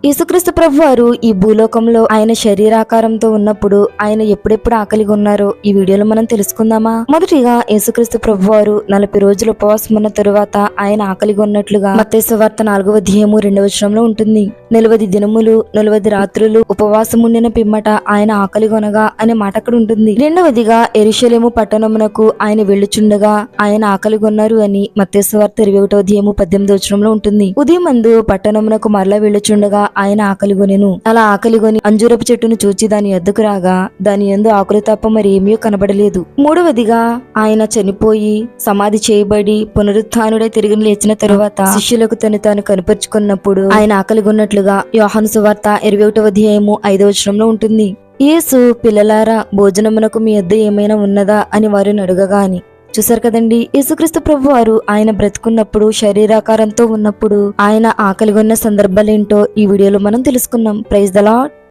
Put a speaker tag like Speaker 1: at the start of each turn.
Speaker 1: యేసుక్రీస్తు ప్రభువారు ఈ భూలోకంలో ఆయన శరీరాకారంతో ఉన్నప్పుడు ఆయన ఎప్పుడెప్పుడు ఆకలిగా ఉన్నారో ఈ వీడియోలో మనం తెలుసుకుందామా. మొదటిగా యేసుక్రీస్తు ప్రభువారు 40 రోజులు ఉపవాసం ఉన్న తరువాత ఆయన ఆకలిగా ఉన్నట్లుగా మత్తయి సువార్త 4వ అధ్యాయము 2వ వచనంలో ఉంటుంది. 40 దినములు 40 రాత్రులు ఉపవాసం ఉండిన పిమ్మట ఆయన ఆకలిగొనగా అనే మాట అక్కడ ఉంటుంది. రెండవదిగా యెరూషలేము పట్టణమునకు ఆయన వెళ్ళుచుండగా ఆయన ఆకలిగొన్నారు అని మత్తయి సువార్త 21వ అధ్యాయము 18వ వచనంలో ఉంటుంది. ఉదయమందు పట్టణమునకు మరలా వెళ్ళుచుండగా ఆయన ఆకలిగొనెను. అలా ఆకలిగొని అంజూరపు చెట్టును చూచి దాని యొద్దకు రాగా దాని యందు ఆకులు తప్ప మరి ఏమీ కనబడలేదు. మూడవదిగా ఆయన చనిపోయి సమాధి చేయబడి పునరుత్థానుడై తిరిగి లేచిన తరువాత శిష్యులకు తాను కనిపరుచుకున్నప్పుడు ఆయన ఆకలిగొన్నట్లుగా యోహాను సువార్త 21వ అధ్యాయము 5వ వచనంలో ఉంటుంది. యేసు, పిల్లలారా, భోజనమునకు మీ యొద్ద ఏమైనా ఉన్నదా అని వారిని అడగగా అని. చూసారు కదండి, యేసుక్రీస్తు ప్రభువారు ఆయన బ్రతుకున్నప్పుడు శరీరాకారంతో ఉన్నప్పుడు ఆయన ఆకలిగొన్న సందర్భాలేంటో ఈ వీడియోలో మనం తెలుసుకున్నాం. Praise the lord.